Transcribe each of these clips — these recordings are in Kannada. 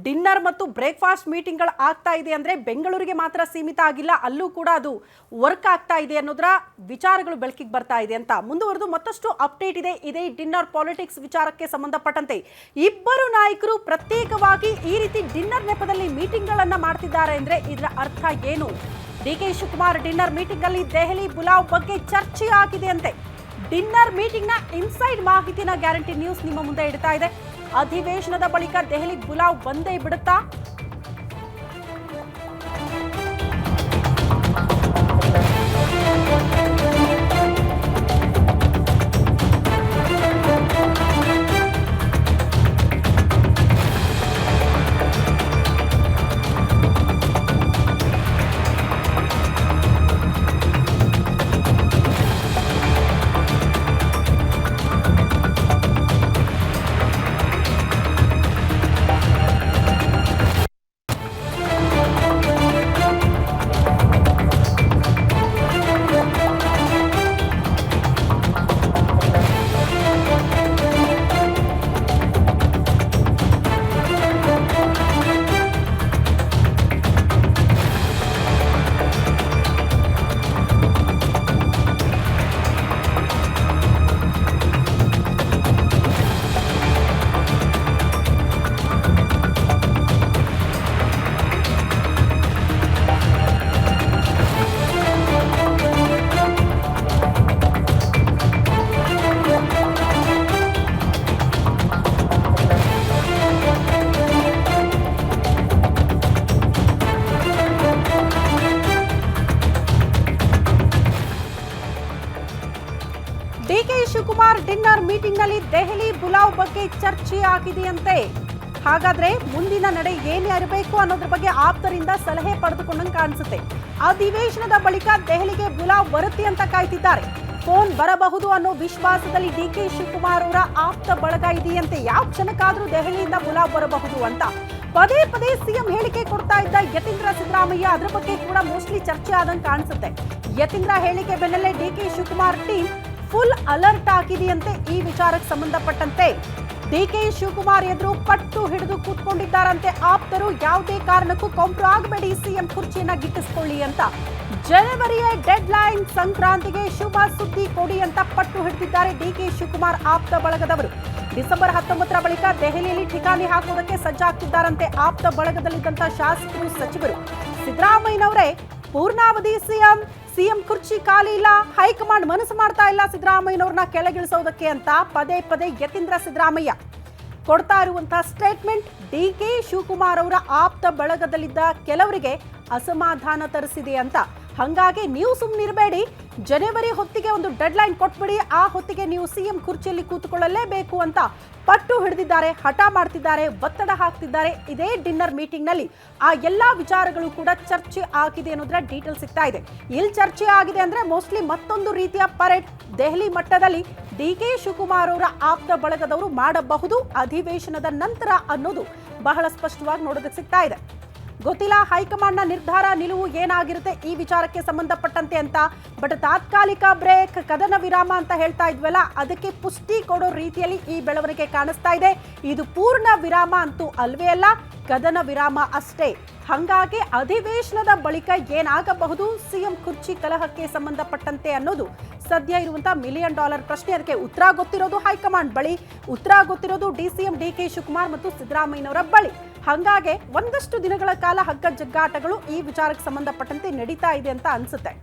ಡಿನ್ನರ್ ಮತ್ತು ಬ್ರೇಕ್ಫಾಸ್ಟ್ ಮೀಟಿಂಗ್ಗಳು ಆಗ್ತಾ ಇದೆ ಅಂದರೆ ಬೆಂಗಳೂರಿಗೆ ಮಾತ್ರ ಸೀಮಿತ ಆಗಿಲ್ಲ, ಅಲ್ಲೂ ಕೂಡ ಅದು ವರ್ಕ್ ಆಗ್ತಾ ಇದೆ ಅನ್ನೋದರ ವಿಚಾರಗಳು ಬೆಳಕಿಗೆ ಬರ್ತಾ ಇದೆ ಅಂತ ಮುಂದುವರೆದು ಮತ್ತಷ್ಟು ಅಪ್ಡೇಟ್ ಇದೆ. ಇದೇ ಡಿನ್ನರ್ ಪಾಲಿಟಿಕ್ಸ್ ವಿಚಾರಕ್ಕೆ ಸಂಬಂಧಪಟ್ಟಂತೆ ಇಬ್ಬರು ನಾಯಕರು ಪ್ರತ್ಯೇಕವಾಗಿ ಈ ರೀತಿ ಡಿನ್ನರ್ ನೆಪದಲ್ಲಿ ಮೀಟಿಂಗ್ಗಳನ್ನು ಮಾಡ್ತಿದ್ದಾರೆ ಅಂದರೆ ಇದರ ಅರ್ಥ ಏನು? ಡಿಕೆ ಶಿವಕುಮಾರ್ ಡಿನ್ನರ್ ಮೀಟಿಂಗ್ ಅಲ್ಲಿ ದೆಹಲಿ ಬುಲಾವ್ ಬಗ್ಗೆ ಚರ್ಚೆ ಆಗಿದೆ ಅಂತೆ. ಡಿನ್ನರ್ ಮೀಟಿಂಗ್ ನ ಇನ್ಸೈಡ್ ಮಾಹಿತಿನ ಗ್ಯಾರಂಟಿ ನ್ಯೂಸ್ ನಿಮ್ಮ ಮುಂದೆ ಇಡ್ತಾ ಇದೆ. ಅಧಿವೇಶನದ ಬಳಿಕ ದೆಹಲಿ ಬುಲಾವ್ ಬಂದೇ ಬಿಡುತ್ತಾ? ಡಿಕೆ ಶಿವಕುಮಾರ್ ಡಿನ್ನರ್ ಮೀಟಿಂಗ್ ನಲ್ಲಿ ದೆಹಲಿ ಬುಲಾವ್ ಬಗ್ಗೆ ಚರ್ಚೆ ಆಗಿದೆಯಂತೆ. ಹಾಗಾದ್ರೆ ಮುಂದಿನ ನಡೆ ಏನಿರಬೇಕು ಅನ್ನೋದ್ರ ಬಗ್ಗೆ ಆಪ್ತರಿಂದ ಸಲಹೆ ಪಡೆದುಕೊಂಡಂಗೆ ಕಾಣಿಸುತ್ತೆ. ಅಧಿವೇಶನದ ಬಳಿಕ ದೆಹಲಿಗೆ ಬುಲಾವ್ ಬರುತ್ತೆ ಅಂತ ಕಾಯ್ತಿದ್ದಾರೆ. ಫೋನ್ ಬರಬಹುದು ಅನ್ನೋ ವಿಶ್ವಾಸದಲ್ಲಿ ಡಿಕೆ ಶಿವಕುಮಾರ್ ಅವರ ಆಪ್ತ ಬಳಗ ಇದೆಯಂತೆ. ಯಾವ ಕ್ಷಣಕ್ಕಾದ್ರೂ ದೆಹಲಿಯಿಂದ ಬುಲಾವ್ ಬರಬಹುದು ಅಂತ ಪದೇ ಪದೇ ಸಿಎಂ ಹೇಳಿಕೆ ಕೊಡ್ತಾ ಇದ್ದ ಯತೀಂದ್ರ ಸಿದ್ದರಾಮಯ್ಯ ಅದರ ಬಗ್ಗೆ ಕೂಡ ಮೋಸ್ಟ್ಲಿ ಚರ್ಚೆ ಆದಂಗೆ ಕಾಣಿಸುತ್ತೆ. ಯತೀಂದ್ರ ಹೇಳಿಕೆ ಬೆನ್ನಲ್ಲೇ DK Shivakumar team full alert ಆಗಿದೆಯಂತೆ. ಈ ವಿಚಾರಕ್ಕೆ ಸಂಬಂಧಪಟ್ಟಂತೆ ಡಿಕೆ ಶಿವಕುಮಾರ್ ಎದುರು ಪಟ್ಟು ಹಿಡಿದು ಕೂತ್ಕೊಂಡಿದ್ದಾರಂತೆ ಆಪ್ತರು. ಯಾವುದೇ ಕಾರಣಕ್ಕೂ ಕೊಂಪ್ರು ಆಗಬೇಡಿ, ಸಿಎಂ ಕುರ್ಚಿಯನ್ನ ಗಿಟ್ಟಿಸಿಕೊಳ್ಳಿ ಅಂತ. ಜನವರಿಯ ಡೆಡ್ ಲೈನ್, ಸಂಕ್ರಾಂತಿಗೆ ಶುಭ ಸುದ್ದಿ ಕೊಡಿ ಅಂತ ಪಟ್ಟು ಹಿಡಿದಿದ್ದಾರೆ ಡಿಕೆ ಶಿವಕುಮಾರ್ ಆಪ್ತ ಬಳಗದವರು. ಡಿಸೆಂಬರ್ 19ರ ಬಳಿಕ ದೆಹಲಿಯಲ್ಲಿ ಠಿಕಾಣಿ ಹಾಕುವುದಕ್ಕೆ ಸಜ್ಜಾಗ್ತಿದ್ದಾರಂತೆ ಆಪ್ತ ಬಳಗದಲ್ಲಿದ್ದಂತಹ ಶಾಸಕರು, ಸಚಿವರು. ಸಿದ್ದರಾಮಯ್ಯನವರೇ ಪೂರ್ಣಾವಧಿ ಸಿಎಂ ಕುರ್ಚಿ ಖಾಲಿ ಇಲ್ಲ, ಹೈಕಮಾಂಡ್ ಮನಸ್ಸು ಮಾಡ್ತಾ ಇಲ್ಲ ಸಿದ್ದರಾಮಯ್ಯನವ್ರನ್ನ ಕೆಳಗಿಳಿಸೋದಕ್ಕೆ ಅಂತ ಪದೇ ಪದೇ ಯತೀಂದ್ರ ಸಿದ್ದರಾಮಯ್ಯ ಕೊಡ್ತಾ ಇರುವಂತಹ ಸ್ಟೇಟ್ಮೆಂಟ್ ಡಿಕೆ ಶಿವಕುಮಾರ್ ಅವರ ಆಪ್ತ ಬಳಗದಲ್ಲಿದ್ದ ಕೆಲವರಿಗೆ ಅಸಮಾಧಾನ ತರಿಸಿದೆ ಅಂತ. ಹಾಗಾಗಿ ನೀವು ಸುಮ್ಮನಿರಬೇಡಿ, ಜನವರಿ ಹೊತ್ತಿಗೆ ಒಂದು ಡೆಡ್ ಲೈನ್ ಕೊಟ್ಬಿಡಿ, ಆ ಹೊತ್ತಿಗೆ ನೀವು ಸಿಎಂ ಕುರ್ಚಿಯಲ್ಲಿ ಕೂತ್ಕೊಳ್ಳಲೇಬೇಕು ಅಂತ ಪಟ್ಟು ಹಿಡಿದಿದ್ದಾರೆ, ಹಠ ಮಾಡ್ತಿದ್ದಾರೆ, ಒತ್ತಡ ಹಾಕ್ತಿದ್ದಾರೆ. ಇದೇ ಡಿನ್ನರ್ ಮೀಟಿಂಗ್ ನಲ್ಲಿ ಆ ಎಲ್ಲಾ ವಿಚಾರಗಳು ಕೂಡ ಚರ್ಚೆ ಆಗಿದೆ ಅನ್ನೋದ್ರ ಡೀಟೇಲ್ ಸಿಗ್ತಾ ಇದೆ. ಇಲ್ಲಿ ಚರ್ಚೆ ಆಗಿದೆ ಅಂದ್ರೆ ಮೋಸ್ಟ್ಲಿ ಮತ್ತೊಂದು ರೀತಿಯ ಪರೇಡ್ ದೆಹಲಿ ಮಟ್ಟದಲ್ಲಿ ಡಿಕೆ ಶಿವಕುಮಾರ್ ಅವರ ಆಪ್ತ ಬಳಗದವರು ಮಾಡಬಹುದು ಅಧಿವೇಶನದ ನಂತರ ಅನ್ನೋದು ಬಹಳ ಸ್ಪಷ್ಟವಾಗಿ ನೋಡೋದಕ್ಕೆ ಸಿಗ್ತಾ ಇದೆ. ಗೊತ್ತಿಲ್ಲ ಹೈಕಮಾಂಡ್ನ ನಿರ್ಧಾರ, ನಿಲುವು ಏನಾಗಿರುತ್ತೆ ಈ ವಿಚಾರಕ್ಕೆ ಸಂಬಂಧಪಟ್ಟಂತೆ ಅಂತ. ಬಟ್ ತಾತ್ಕಾಲಿಕ ಬ್ರೇಕ್, ಕದನ ವಿರಾಮ ಅಂತ ಹೇಳ್ತಾ ಇದ್ವಲ್ಲ, ಅದಕ್ಕೆ ಪುಷ್ಟಿ ಕೊಡೋ ರೀತಿಯಲ್ಲಿ ಈ ಬೆಳವಣಿಗೆ ಕಾಣಿಸ್ತಾ ಇದೆ. ಇದು ಪೂರ್ಣ ವಿರಾಮ ಅಂತೂ ಅಲ್ವೇ ಅಲ್ಲ, ಕದನ ವಿರಾಮ ಅಷ್ಟೇ. ಹಾಗಾಗಿ ಅಧಿವೇಶನದ ಬಳಿಕ ಏನಾಗಬಹುದು ಸಿಎಂ ಕುರ್ಚಿ ಕಲಹಕ್ಕೆ ಸಂಬಂಧಪಟ್ಟಂತೆ ಅನ್ನೋದು ಸದ್ಯ ಇರುವಂತಹ $1 ಮಿಲಿಯನ್ ಪ್ರಶ್ನೆ. ಅದಕ್ಕೆ ಉತ್ತರ ಗೊತ್ತಿರೋದು ಹೈಕಮಾಂಡ್ ಬಳಿ, ಉತ್ತರ ಗೊತ್ತಿರೋದು ಡಿಸಿಎಂ ಡಿಕೆ ಶಿವಕುಮಾರ್ ಮತ್ತು ಸಿದ್ದರಾಮಯ್ಯನವರ ಬಳಿ. ಹಾಗಾಗಿ ಒಂದಷ್ಟು ದಿನಗಳ ಕಾಲ ಹಗ್ಗ ಜಗ್ಗಾಟಗಳು ಈ ವಿಚಾರಕ್ಕೆ ಸಂಬಂಧಪಟ್ಟಂತೆ ನಡೀತಾ ಇದೆ ಅಂತ ಅನ್ಸುತ್ತೆ.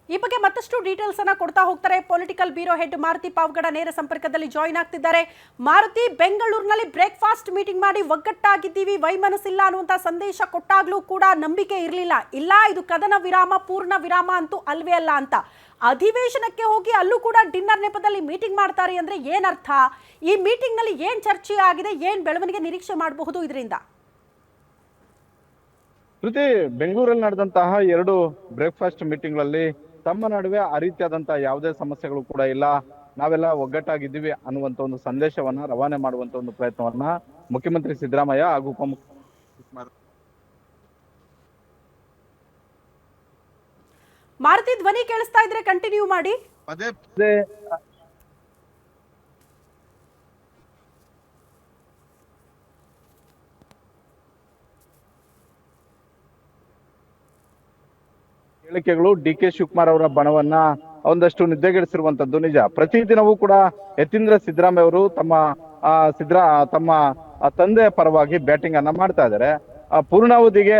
ಈ ಬಗ್ಗೆ ಮತ್ತಷ್ಟು ಡೀಟೇಲ್ಸ್ ಅನ್ನ ಕೊಡ್ತಾ ಹೋಗ್ತಾರೆ political bureau head Maruti Pavagada ನೇರ ಸಂಪರ್ಕದಲ್ಲಿ ಜಾಯಿನ್ ಆಗ್ತಿದ್ದಾರೆ. ಮಾರುತಿ, ಬೆಂಗಳೂರಿನಲ್ಲಿ ಬ್ರೇಕ್ಫಾಸ್ಟ್ ಮೀಟಿಂಗ್ ಮಾಡಿ ಒಗ್ಗಟ್ಟಾಗಿದ್ದೀವಿ, ವೈಮನಸ್ಸಿಲ್ಲ ಅನ್ನುವಂತ ಸಂದೇಶ ಕೊಟ್ಟಾಗ್ಲೂ ಕೂಡ ನಂಬಿಕೆ ಇರಲಿಲ್ಲ. ಇಲ್ಲ, ಇದು ಕದನ ವಿರಾಮ, ಪೂರ್ಣ ವಿರಾಮ ಅಂತೂ ಅಲ್ವೇ ಅಲ್ಲ ಅಂತ. ಅಧಿವೇಶನಕ್ಕೆ ಹೋಗಿ ಅಲ್ಲೂ ಕೂಡ ಡಿನ್ನರ್ ನೆಪದಲ್ಲಿ ಮೀಟಿಂಗ್ ಮಾಡ್ತಾರೆ ಅಂದ್ರೆ ಏನರ್ಥ? ಈ ಮೀಟಿಂಗ್ ನಲ್ಲಿ ಏನ್ ಚರ್ಚೆ ಆಗಿದೆ, ಏನ್ ಬೆಳವಣಿಗೆ ನಿರೀಕ್ಷೆ ಮಾಡಬಹುದು ಇದರಿಂದ? ಕೃತಿ, ಬೆಂಗಳೂರಲ್ಲಿ ನಡೆದಂತಹ 2 ಬ್ರೇಕ್ಫಾಸ್ಟ್ ಮೀಟಿಂಗ್ಗಳಲ್ಲಿ ತಮ್ಮ ನಡುವೆ ಆ ರೀತಿಯಾದಂತಹ ಯಾವುದೇ ಸಮಸ್ಯೆಗಳು ಕೂಡ ಇಲ್ಲ, ನಾವೆಲ್ಲ ಒಗ್ಗಟ್ಟಾಗಿದ್ದೀವಿ ಅನ್ನುವಂತ ಒಂದು ಸಂದೇಶವನ್ನ ರವಾನೆ ಮಾಡುವಂತ ಒಂದು ಪ್ರಯತ್ನವನ್ನ ಮುಖ್ಯಮಂತ್ರಿ ಸಿದ್ದರಾಮಯ್ಯ ಹಾಗೂ ಮಾರುತಿ, ಧ್ವನಿ ಕೇಳಿಸ್ತಾ ಇದ್ರೆ ಕಂಟಿನ್ಯೂ ಮಾಡಿ. ಹೇಳಿಕೆಗಳು ಡಿ ಕೆ ಶಿವಕುಮಾರ್ ಅವರ ಬಣವನ್ನ ಒಂದಷ್ಟು ನಿದ್ದೆಗೆಡಿಸಿರುವಂತದ್ದು ನಿಜ. ಪ್ರತಿದಿನವೂ ಕೂಡ ಯತೀಂದ್ರ ಸಿದ್ದರಾಮಯ್ಯ ಅವರು ತಮ್ಮ ತಂದೆಯ ಪರವಾಗಿ ಬ್ಯಾಟಿಂಗ್ ಅನ್ನ ಮಾಡ್ತಾ ಇದ್ದಾರೆ. ಪೂರ್ಣಾವಧಿಗೆ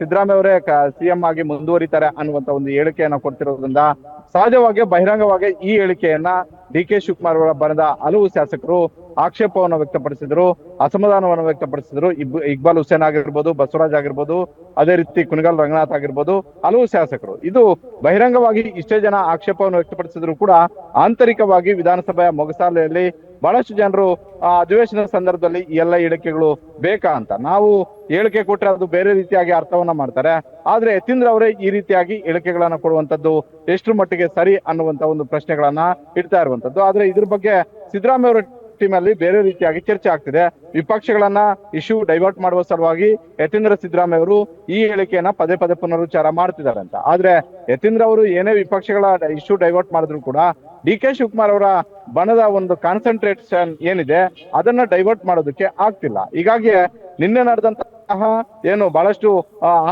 ಸಿದ್ದರಾಮಯ್ಯ ಅವರೇ ಸಿಎಂ ಆಗಿ ಮುಂದುವರಿತಾರೆ ಅನ್ನುವಂತ ಒಂದು ಹೇಳಿಕೆಯನ್ನ ಕೊಡ್ತಿರೋದ್ರಿಂದ ಸಹಜವಾಗಿ ಬಹಿರಂಗವಾಗಿ ಈ ಹೇಳಿಕೆಯನ್ನ ಡಿ ಕೆ ಶಿವಕುಮಾರ್ ಅವರ ಬಣದ ಹಲವು ಶಾಸಕರು ಆಕ್ಷೇಪವನ್ನು ವ್ಯಕ್ತಪಡಿಸಿದ್ರು, ಅಸಮಾಧಾನವನ್ನು ವ್ಯಕ್ತಪಡಿಸಿದ್ರು. ಇಕ್ಬಾಲ್ ಹುಸೇನ್ ಆಗಿರ್ಬೋದು, ಬಸವರಾಜ್ ಆಗಿರ್ಬೋದು, ಅದೇ ರೀತಿ ಕುಣಿಗಲ್ ರಂಗನಾಥ್ ಆಗಿರ್ಬೋದು, ಹಲವು ಶಾಸಕರು ಇದು ಬಹಿರಂಗವಾಗಿ ಇಷ್ಟೇ ಜನ ಆಕ್ಷೇಪವನ್ನು ವ್ಯಕ್ತಪಡಿಸಿದ್ರು ಕೂಡ ಆಂತರಿಕವಾಗಿ ವಿಧಾನಸಭೆಯ ಮೊಗಸಾಲೆಯಲ್ಲಿ ಬಹಳಷ್ಟು ಜನರು ಅಧಿವೇಶನದ ಸಂದರ್ಭದಲ್ಲಿ ಈ ಎಲ್ಲ ಹೇಳಿಕೆಗಳು ಬೇಕಾ ಅಂತ ನಾವು ಹೇಳಿಕೆ ಕೊಟ್ರೆ ಅದು ಬೇರೆ ರೀತಿಯಾಗಿ ಅರ್ಥವನ್ನ ಮಾಡ್ತಾರೆ. ಆದ್ರೆ ಯತೀಂದ್ರ ಅವರೇ ಈ ರೀತಿಯಾಗಿ ಹೇಳಿಕೆಗಳನ್ನ ಕೊಡುವಂತದ್ದು ಎಷ್ಟು ಮಟ್ಟಿಗೆ ಸರಿ ಅನ್ನುವಂತ ಒಂದು ಪ್ರಶ್ನೆಗಳನ್ನ ಇಡ್ತಾ ಇರುವಂತದ್ದು. ಆದ್ರೆ ಇದ್ರ ಬಗ್ಗೆ ಸಿದ್ದರಾಮಯ್ಯ ಅವರ ಟೀಮ್ ಅಲ್ಲಿ ಬೇರೆ ರೀತಿಯಾಗಿ ಚರ್ಚೆ ಆಗ್ತಿದೆ. ವಿಪಕ್ಷಗಳನ್ನ ಇಶ್ಯೂ ಡೈವರ್ಟ್ ಮಾಡುವ ಸಲುವಾಗಿ ಯತೀಂದ್ರ ಸಿದ್ದರಾಮಯ್ಯ ಅವರು ಈ ಹೇಳಿಕೆಯನ್ನ ಪದೇ ಪದೇ ಪುನರುಚ್ಚಾರ ಮಾಡ್ತಿದ್ದಾರೆ ಅಂತ. ಆದ್ರೆ ಯತೀಂದ್ರ ಅವರು ಏನೇ ವಿಪಕ್ಷಗಳ ಇಶ್ಯೂ ಡೈವರ್ಟ್ ಮಾಡಿದ್ರು ಕೂಡ ಡಿ ಕೆ ಶಿವಕುಮಾರ್ ಅವರ ಬಣದ ಒಂದು ಕಾನ್ಸಂಟ್ರೇಷನ್ ಏನಿದೆ ಅದನ್ನ ಡೈವರ್ಟ್ ಮಾಡೋದಕ್ಕೆ ಆಗ್ತಿಲ್ಲ. ಹೀಗಾಗಿ ನಿನ್ನೆ ನಡೆದಂತಹ ಏನು ಬಹಳಷ್ಟು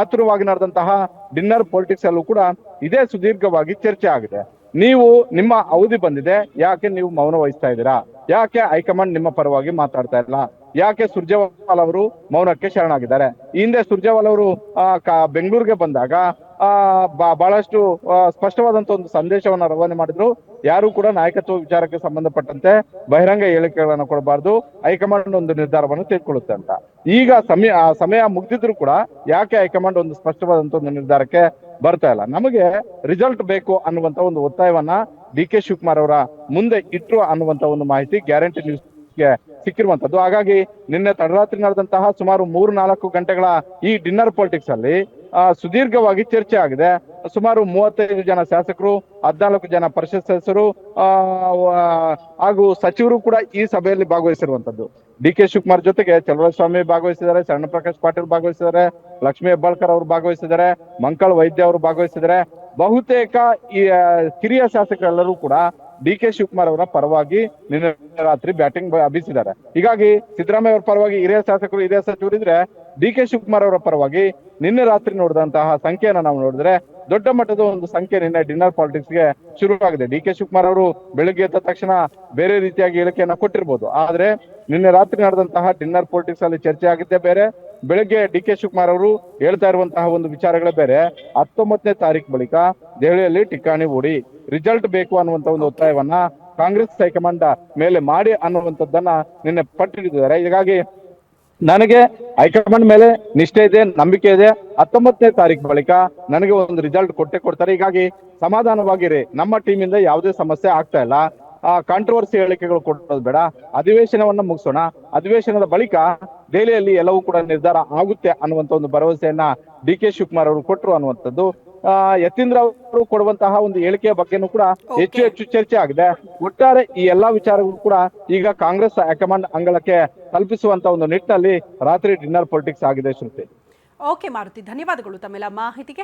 ಆತುರವಾಗಿ ನಡೆದಂತಹ ಡಿನ್ನರ್ ಪೊಲಿಟಿಕ್ಸ್ ಅಲ್ಲೂ ಕೂಡ ಇದೇ ಸುದೀರ್ಘವಾಗಿ ಚರ್ಚೆ ಆಗಿದೆ. ನೀವು ನಿಮ್ಮ ಅವಧಿ ಬಂದಿದೆ, ಯಾಕೆ ನೀವು ಮೌನ ವಹಿಸ್ತಾ ಇದ್ದೀರಾ? ಯಾಕೆ ಹೈಕಮಾಂಡ್ ನಿಮ್ಮ ಪರವಾಗಿ ಮಾತಾಡ್ತಾ ಇಲ್ಲ? ಯಾಕೆ ಸುರ್ಜೇವಾಲ್ ಅವರು ಮೌನಕ್ಕೆ ಶರಣಾಗಿದ್ದಾರೆ? ಈ ಹಿಂದೆ ಸುರ್ಜೇವಾಲ್ ಅವರು ಬೆಂಗಳೂರಿಗೆ ಬಂದಾಗ ಬಹಳಷ್ಟು ಸ್ಪಷ್ಟವಾದಂತ ಒಂದು ಸಂದೇಶವನ್ನ ರವಾನೆ ಮಾಡಿದ್ರು. ಯಾರು ಕೂಡ ನಾಯಕತ್ವ ವಿಚಾರಕ್ಕೆ ಸಂಬಂಧಪಟ್ಟಂತೆ ಬಹಿರಂಗ ಹೇಳಿಕೆಗಳನ್ನ ಕೊಡಬಾರ್ದು, ಹೈಕಮಾಂಡ್ ಒಂದು ನಿರ್ಧಾರವನ್ನು ತೆಗೆದುಕೊಳ್ಳುತ್ತೆ ಅಂತ. ಈಗ ಸಮಯ ಮುಗ್ದಿದ್ರು ಕೂಡ ಯಾಕೆ ಹೈಕಮಾಂಡ್ ಒಂದು ಸ್ಪಷ್ಟವಾದಂತ ಒಂದು ನಿರ್ಧಾರಕ್ಕೆ ಬರ್ತಾ ಇಲ್ಲ? ನಮಗೆ ರಿಸಲ್ಟ್ ಬೇಕು ಅನ್ನುವಂತ ಒಂದು ಒತ್ತಾಯವನ್ನ ಡಿ ಕೆ ಶಿವಕುಮಾರ್ ಅವರ ಮುಂದೆ ಇಟ್ರು ಅನ್ನುವಂತ ಒಂದು ಮಾಹಿತಿ ಗ್ಯಾರಂಟಿ ನ್ಯೂಸ್ಗೆ ಸಿಕ್ಕಿರುವಂತದ್ದು. ಹಾಗಾಗಿ ನಿನ್ನೆ ತಡರಾತ್ರಿ ನಡೆದಂತಹ ಸುಮಾರು 3-4 ಗಂಟೆಗಳ ಈ ಡಿನ್ನರ್ ಪೊಲಿಟಿಕ್ಸ್ ಅಲ್ಲಿ ಸುದೀರ್ಘವಾಗಿ ಚರ್ಚೆ ಆಗಿದೆ. ಸುಮಾರು 35 ಜನ ಶಾಸಕರು, 14 ಜನ ಪರಿಷತ್ ಸದಸ್ಯರು ಹಾಗೂ ಸಚಿವರು ಕೂಡ ಈ ಸಭೆಯಲ್ಲಿ ಭಾಗವಹಿಸಿರುವಂತದ್ದು. ಡಿ ಕೆ ಶಿವಕುಮಾರ್ ಜೊತೆಗೆ ಚಲುವರಾಯಸ್ವಾಮಿ ಭಾಗವಹಿಸಿದ್ದಾರೆ, ಶರಣ ಪ್ರಕಾಶ್ ಪಾಟೀಲ್ ಭಾಗವಹಿಸಿದ್ದಾರೆ, ಲಕ್ಷ್ಮೀ ಹೆಬ್ಬಾಳ್ಕರ್ ಅವರು ಭಾಗವಹಿಸಿದ್ದಾರೆ, ಮಂಕಳ್ ವೈದ್ಯ ಅವರು ಭಾಗವಹಿಸಿದ್ದಾರೆ. ಬಹುತೇಕ ಈ ಕಿರಿಯ ಶಾಸಕರೆಲ್ಲರೂ ಕೂಡ ಡಿ ಕೆ ಶಿವಕುಮಾರ್ ಅವರ ಪರವಾಗಿ ನಿನ್ನೆ ರಾತ್ರಿ ಬ್ಯಾಟಿಂಗ್ ಬೀಸಿದ್ದಾರೆ. ಹೀಗಾಗಿ ಸಿದ್ದರಾಮಯ್ಯ ಅವರ ಪರವಾಗಿ ಹಿರಿಯ ಶಾಸಕರು, ಹಿರಿಯ ಸಚಿವರು ಇದ್ರೆ, ಡಿ ಕೆ ಶಿವಕುಮಾರ್ ಅವರ ಪರವಾಗಿ ನಿನ್ನೆ ರಾತ್ರಿ ನೋಡಿದಂತಹ ಸಂಖ್ಯೆಯನ್ನ ನಾವು ನೋಡಿದ್ರೆ ದೊಡ್ಡ ಮಟ್ಟದ ಒಂದು ಸಂಖ್ಯೆ ನಿನ್ನೆ ಡಿನ್ನರ್ ಪಾಲಿಟಿಕ್ಸ್ ಗೆ ಶುರುವಾಗಿದೆ. ಡಿ ಕೆ ಶಿವಕುಮಾರ್ ಅವರು ಬೆಳಿಗ್ಗೆ ಎದ್ದ ತಕ್ಷಣ ಬೇರೆ ರೀತಿಯಾಗಿ ಹೇಳಿಕೆಯನ್ನ ಕೊಟ್ಟಿರ್ಬೋದು, ಆದ್ರೆ ನಿನ್ನೆ ರಾತ್ರಿ ನಡೆದಂತಹ ಡಿನ್ನರ್ ಪಾಲಿಟಿಕ್ಸ್ ಅಲ್ಲಿ ಚರ್ಚೆ ಆಗಿದ್ದೇ ಬೇರೆ. ಬೆಳಗ್ಗೆ ಡಿ ಕೆ ಶಿವಕುಮಾರ್ ಅವರು ಹೇಳ್ತಾ ಇರುವಂತಹ ಒಂದು ವಿಚಾರಗಳೇ ಬೇರೆ. 19ನೇ ತಾರೀಕು ಬಳಿಕ ದೆಹಲಿಯಲ್ಲಿ ಠಿಕಾಣಿ ಹೂಡಿ ರಿಸಲ್ಟ್ ಬೇಕು ಅನ್ನುವಂತ ಒಂದು ಒತ್ತಾಯವನ್ನ ಕಾಂಗ್ರೆಸ್ ಹೈಕಮಾಂಡ್ ಮೇಲೆ ಮಾಡಿ ಅನ್ನುವಂಥದ್ದನ್ನ ನಿನ್ನೆ ಪಟ್ಟಿದ್ದಾರೆ. ಹೀಗಾಗಿ ನನಗೆ ಹೈಕಮಾಂಡ್ ಮೇಲೆ ನಿಷ್ಠೆ ಇದೆ, ನಂಬಿಕೆ ಇದೆ. 19ನೇ ತಾರೀಕು ಬಳಿಕ ನನಗೆ ಒಂದು ರಿಸಲ್ಟ್ ಕೊಟ್ಟೆ ಕೊಡ್ತಾರೆ. ಹೀಗಾಗಿ ಸಮಾಧಾನವಾಗಿರಿ, ನಮ್ಮ ಟೀಮ್ ಇಂದ ಯಾವುದೇ ಸಮಸ್ಯೆ ಆಗ್ತಾ ಇಲ್ಲ. ಕಾಂಟ್ರವರ್ಸಿ ಹೇಳಿಕೆಗಳು ಕೊಡೋದು ಬೇಡ, ಅಧಿವೇಶನವನ್ನ ಮುಗಿಸೋಣ. ಅಧಿವೇಶನದ ಬಳಿಕ ದೆಹಲಿಯಲ್ಲಿ ಎಲ್ಲವೂ ಕೂಡ ನಿರ್ಧಾರ ಆಗುತ್ತೆ ಅನ್ನುವಂತ ಒಂದು ಭರವಸೆಯನ್ನ ಡಿ ಕೆ ಶಿವಕುಮಾರ್ ಅವರು ಕೊಟ್ಟರು ಅನ್ನುವಂಥದ್ದು. ಯತೀಂದ್ರ ಅವರು ಕೊಡುವಂತಹ ಒಂದು ಹೇಳಿಕೆಯ ಬಗ್ಗೆನೂ ಕೂಡ ಹೆಚ್ಚು ಚರ್ಚೆ ಆಗಿದೆ. ಒಟ್ಟಾರೆ ಈ ಎಲ್ಲಾ ವಿಚಾರಗಳು ಕೂಡ ಈಗ ಕಾಂಗ್ರೆಸ್ ಹೈಕಮಾಂಡ್ ಅಂಗಳಕ್ಕೆ ತಲುಪಿಸುವಂತ ಒಂದು ನಿಟ್ಟಿನಲ್ಲಿ ರಾತ್ರಿ ಡಿನ್ನರ್ ಪೊಲಿಟಿಕ್ಸ್ ಆಗಿದೆ. ಶ್ರುತಿ. ಓಕೆ ಮಾರುತಿ, ಧನ್ಯವಾದಗಳು ತಮ್ಮೆಲ್ಲ ಮಾಹಿತಿಗೆ.